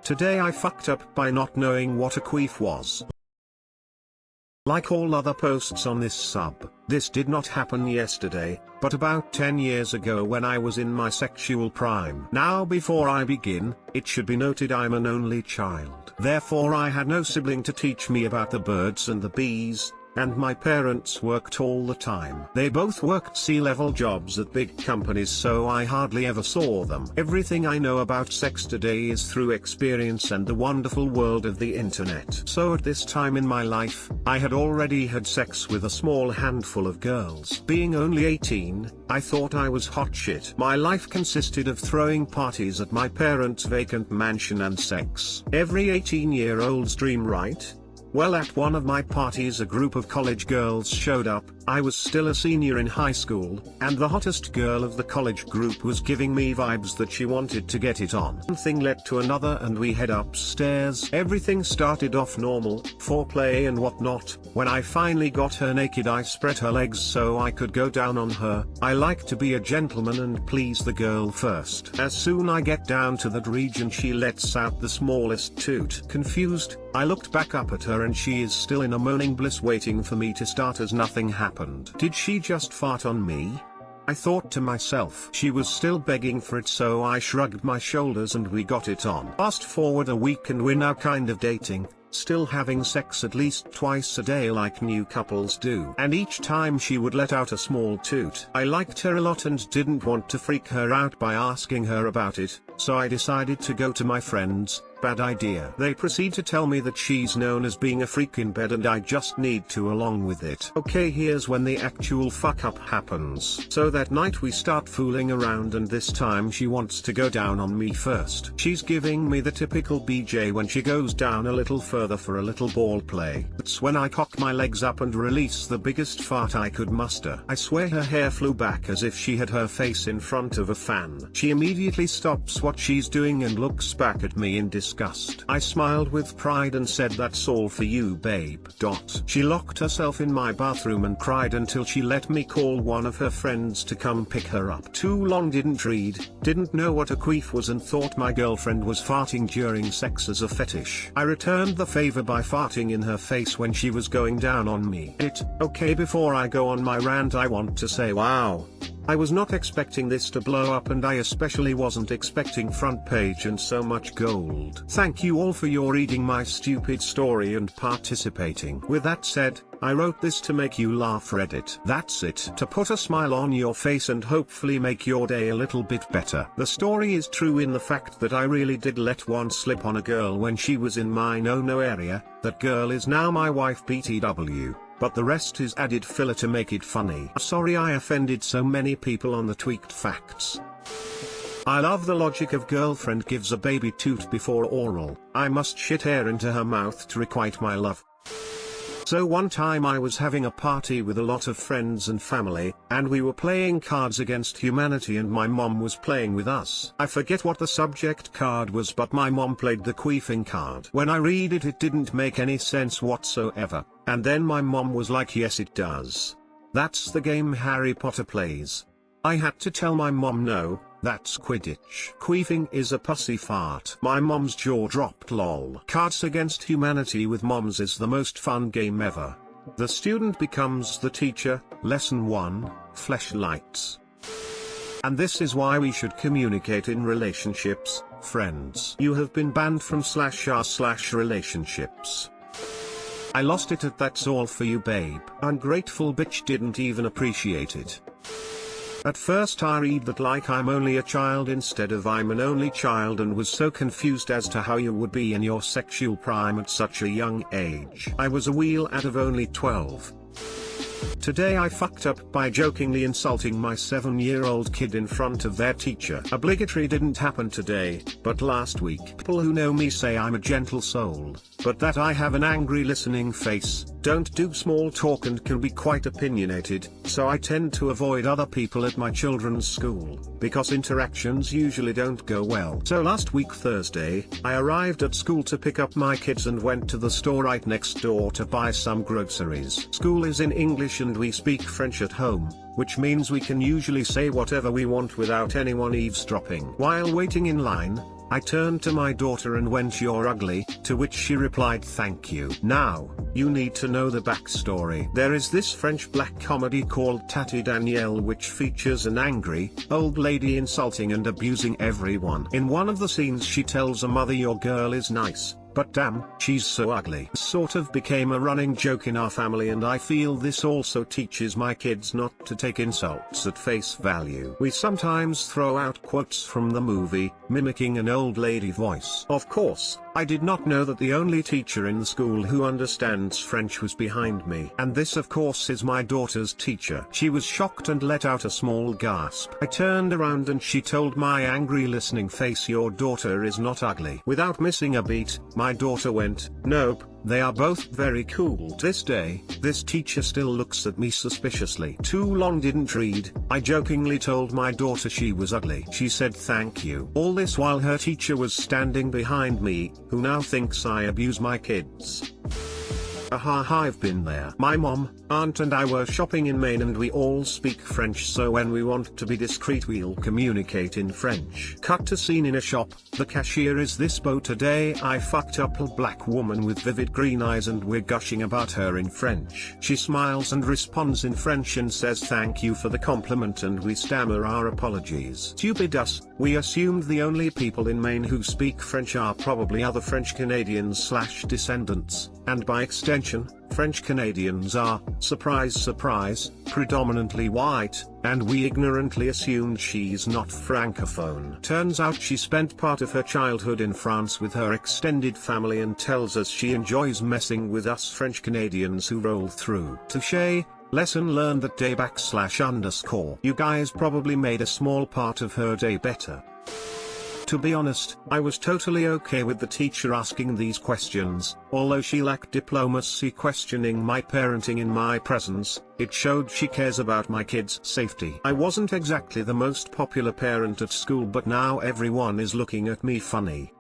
Today I fucked up by not knowing what a queef was. Like all other posts on this sub, this did not happen yesterday, but about 10 years ago when I was in my sexual prime. Now before I begin, it should be noted I'm an only child. Therefore I had no sibling to teach me about the birds and the bees, and my parents worked all the time. They both worked C-level jobs at big companies, so I hardly ever saw them. Everything I know about sex today is through experience and the wonderful world of the internet. So at this time in my life, I had already had sex with a small handful of girls. Being only 18, I thought I was hot shit. My life consisted of throwing parties at my parents' vacant mansion and sex. Every 18-year-old's dream, right? Well, at one of my parties a group of college girls showed up. I was still a senior in high school, and the hottest girl of the college group was giving me vibes that she wanted to get it on. One thing led to another and we head upstairs. Everything started off normal, foreplay and whatnot. When I finally got her naked, I spread her legs so I could go down on her. I like to be a gentleman and please the girl first. As soon I get down to that region, she lets out the smallest toot. Confused, I looked back up at her and she is still in a moaning bliss waiting for me to start as nothing happened. Did she just fart on me? I thought to myself. She was still begging for it, so I shrugged my shoulders and we got it on. Fast forward a week and we're now kind of dating, still having sex at least twice a day like new couples do. And each time she would let out a small toot. I liked her a lot and didn't want to freak her out by asking her about it, so I decided to go to my friends. Bad idea. They proceed to tell me that she's known as being a freak in bed and I just need to along with it. Okay, here's when the actual fuck up happens. So that night we start fooling around and this time she wants to go down on me first. She's giving me the typical BJ when she goes down a little further for a little ball play. That's when I cock my legs up and release the biggest fart I could muster. I swear her hair flew back as if she had her face in front of a fan. She immediately stops what she's doing and looks back at me in disgust. I smiled with pride and said, "That's all for you, babe." She locked herself in my bathroom and cried until she let me call one of her friends to come pick her up. Too long didn't read, didn't know what a queef was and thought my girlfriend was farting during sex as a fetish. I returned the favor by farting in her face when she was going down on me. Okay, before I go on my rant, I want to say wow. I was not expecting this to blow up and I especially wasn't expecting front page and so much gold. Thank you all for your reading my stupid story and participating. With that said, I wrote this to make you laugh. Reddit. That's it. To put a smile on your face and hopefully make your day a little bit better. The story is true in the fact that I really did let one slip on a girl when she was in my no-no area. That girl is now my wife BTW. But the rest is added filler to make it funny. Sorry I offended so many people on the tweaked facts. I love the logic of girlfriend gives a baby toot before oral. I must shit air into her mouth to requite my love. So one time I was having a party with a lot of friends and family, and we were playing Cards Against Humanity and my mom was playing with us. I forget what the subject card was, but my mom played the queefing card. When I read it, it didn't make any sense whatsoever, and then my mom was like, "Yes it does. That's the game Harry Potter plays." I had to tell my mom, "No, that's Quidditch." Queefing is a pussy fart. My mom's jaw dropped. Lol. Cards Against Humanity with moms is the most fun game ever. The student becomes the teacher. Lesson 1, Fleshlights. And this is why we should communicate in relationships, friends. You have been banned from /r/relationships. I lost it at "That's all for you, babe." Ungrateful bitch didn't even appreciate it. At first I read that like I'm only a child instead of I'm an only child and was so confused as to how you would be in your sexual prime at such a young age. I was a wheel out of only 12. Today I fucked up by jokingly insulting my 7-year-old kid in front of their teacher. Obligatory didn't happen today, but last week. People who know me say I'm a gentle soul, but that I have an angry listening face, don't do small talk and can be quite opinionated, so I tend to avoid other people at my children's school, because interactions usually don't go well. So last week Thursday, I arrived at school to pick up my kids and went to the store right next door to buy some groceries. School is in English and we speak French at home, which means we can usually say whatever we want without anyone eavesdropping. While waiting in line, I turned to my daughter and went, "You're ugly," to which she replied, "Thank you." Now, you need to know the backstory. There is this French black comedy called Tati Danielle which features an angry, old lady insulting and abusing everyone. In one of the scenes she tells a mother, "Your girl is nice, but damn, she's so ugly." Sort of became a running joke in our family, and I feel this also teaches my kids not to take insults at face value. We sometimes throw out quotes from the movie, mimicking an old lady voice. Of course, I did not know that the only teacher in the school who understands French was behind me. And this of course is my daughter's teacher. She was shocked and let out a small gasp. I turned around and she told my angry listening face, "Your daughter is not ugly." Without missing a beat, my daughter went, "Nope, they are both very cool." To this day, this teacher still looks at me suspiciously. Too long didn't read. I jokingly told my daughter she was ugly. She said thank you. All this while her teacher was standing behind me, who now thinks I abuse my kids. I've been there. My mom, aunt and I were shopping in Maine and we all speak French, so when we want to be discreet we'll communicate in French. Cut to scene in a shop. The cashier is this bow. "Today I fucked up a black woman with vivid green eyes and we're gushing about her in French." She smiles and responds in French and says thank you for the compliment, and we stammer our apologies. Stupid us, we assumed the only people in Maine who speak French are probably other French Canadians / descendants, and by extension, French Canadians are, surprise surprise, predominantly white, and we ignorantly assumed she's not francophone. Turns out she spent part of her childhood in France with her extended family and tells us she enjoys messing with us French Canadians who roll through. Touché. Lesson learned that day _. You guys probably made a small part of her day better. To be honest, I was totally okay with the teacher asking these questions. Although she lacked diplomacy questioning my parenting in my presence, it showed she cares about my kids' safety. I wasn't exactly the most popular parent at school, but now everyone is looking at me funny.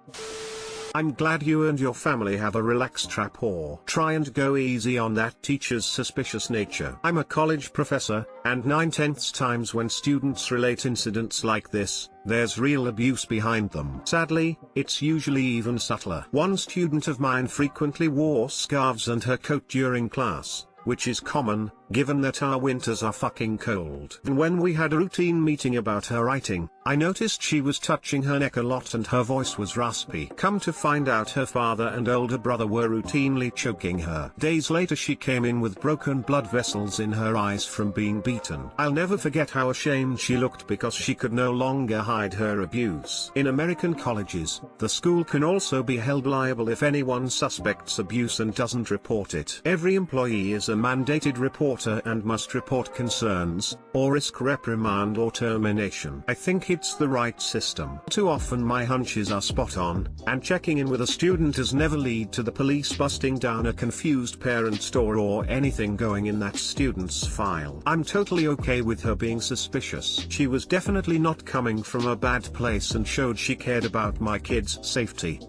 I'm glad you and your family have a relaxed rapport. Try and go easy on that teacher's suspicious nature. I'm a college professor, and 9/10 times when students relate incidents like this, there's real abuse behind them. Sadly, it's usually even subtler. One student of mine frequently wore scarves and her coat during class, which is common, given that our winters are fucking cold. And when we had a routine meeting about her writing, I noticed she was touching her neck a lot and her voice was raspy. Come to find out, her father and older brother were routinely choking her. Days later she came in with broken blood vessels in her eyes from being beaten. I'll never forget how ashamed she looked because she could no longer hide her abuse. In American colleges, the school can also be held liable if anyone suspects abuse and doesn't report it. Every employee is a mandated reporter and must report concerns, or risk reprimand or termination. I think it's the right system. Too often my hunches are spot on, and checking in with a student has never led to the police busting down a confused parent's door or anything going in that student's file. I'm totally okay with her being suspicious. She was definitely not coming from a bad place and showed she cared about my kids' safety.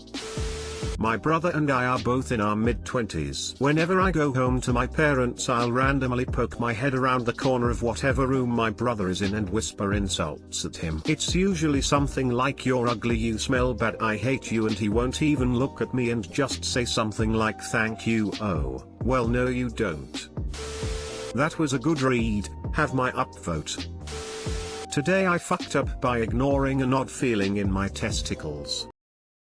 My brother and I are both in our mid-20s. Whenever I go home to my parents, I'll randomly poke my head around the corner of whatever room my brother is in and whisper insults at him. It's usually something like, "You're ugly, you smell bad, I hate you," and he won't even look at me and just say something like, "Thank you." Oh, well no you don't. That was a good read, have my upvote. Today I fucked up by ignoring an odd feeling in my testicles.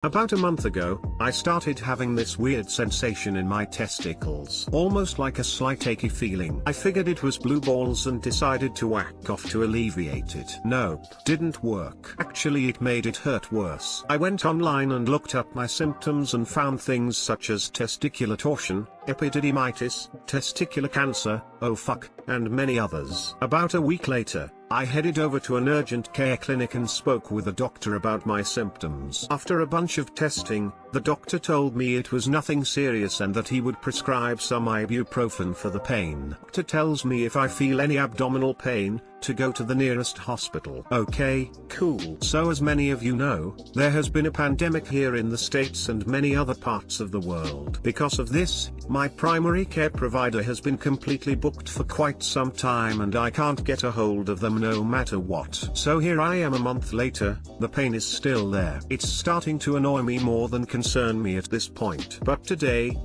About a month ago, I started having this weird sensation in my testicles. Almost like a slight achy feeling. I figured it was blue balls and decided to whack off to alleviate it. Nope, didn't work. Actually it made it hurt worse. I went online and looked up my symptoms and found things such as testicular torsion, epididymitis, testicular cancer, oh fuck, and many others. About a week later, I headed over to an urgent care clinic and spoke with a doctor about my symptoms. After a bunch of testing, the doctor told me it was nothing serious and that he would prescribe some ibuprofen for the pain. The doctor tells me if I feel any abdominal pain, to go to the nearest hospital. Okay, cool. So as many of you know, there has been a pandemic here in the States and many other parts of the world. Because of this, my primary care provider has been completely booked for quite some time and I can't get a hold of them no matter what. So here I am a month later, the pain is still there. It's starting to annoy me more than concern me at this point. But today,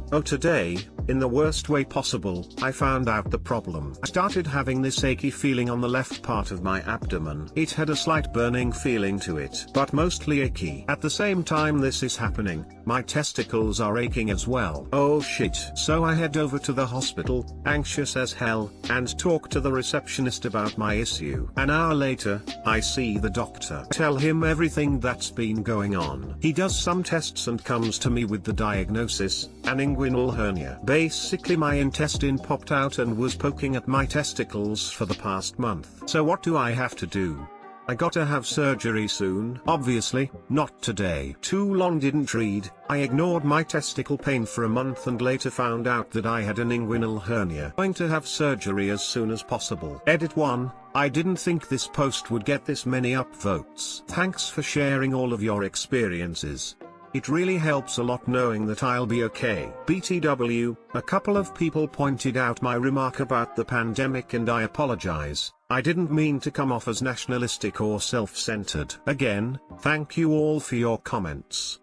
in the worst way possible, I found out the problem. I started having this achy feeling on the left part of my abdomen. It had a slight burning feeling to it, but mostly achy. At the same time this is happening, my testicles are aching as well. Oh shit. So I head over to the hospital, anxious as hell, and talk to the receptionist about my issue. An hour later, I see the doctor. Tell him everything that's been going on. He does some tests and comes to me with the diagnosis, an inguinal hernia. Basically my intestine popped out and was poking at my testicles for the past month. So what do I have to do? I gotta have surgery soon. Obviously, not today. Too long didn't read. I ignored my testicle pain for a month and later found out that I had an inguinal hernia. Going to have surgery as soon as possible. Edit 1. I didn't think this post would get this many upvotes. Thanks for sharing all of your experiences. It really helps a lot knowing that I'll be okay. BTW, a couple of people pointed out my remark about the pandemic and I apologize. I didn't mean to come off as nationalistic or self-centered. Again, thank you all for your comments.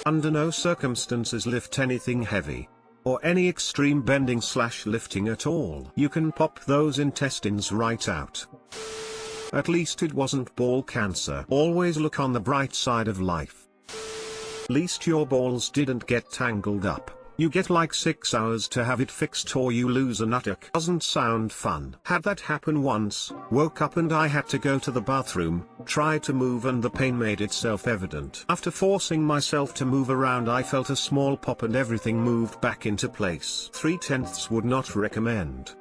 Under no circumstances lift anything heavy. Or any extreme bending/lifting at all. You can pop those intestines right out. At least it wasn't ball cancer. Always look on the bright side of life. Least your balls didn't get tangled up. You get like 6 hours to have it fixed or you lose a nutsack. Doesn't sound fun. Had that happen once, woke up and I had to go to the bathroom, tried to move and the pain made itself evident. After forcing myself to move around I felt a small pop and everything moved back into place. 3/10 would not recommend.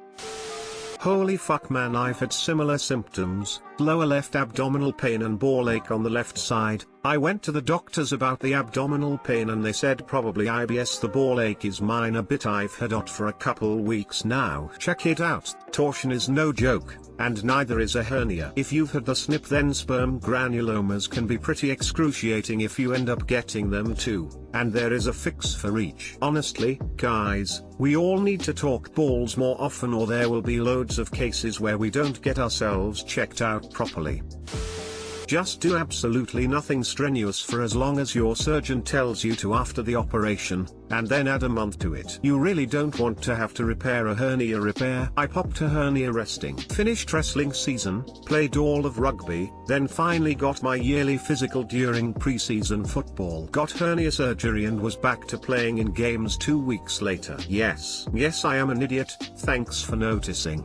Holy fuck man, I've had similar symptoms, lower left abdominal pain and ball ache on the left side. I went to the doctors about the abdominal pain and they said probably IBS. The ball ache is minor bit I've had it for a couple weeks now. Check it out, torsion is no joke, and neither is a hernia. If you've had the snip then sperm granulomas can be pretty excruciating if you end up getting them too, and there is a fix for each. Honestly, guys, we all need to talk balls more often or there will be loads of cases where we don't get ourselves checked out properly. Just do absolutely nothing strenuous for as long as your surgeon tells you to after the operation, and then add a month to it. You really don't want to have to repair a hernia repair. I popped a hernia resting. Finished wrestling season, played all of rugby, then finally got my yearly physical during preseason football. Got hernia surgery and was back to playing in games 2 weeks later. Yes, I am an idiot, thanks for noticing.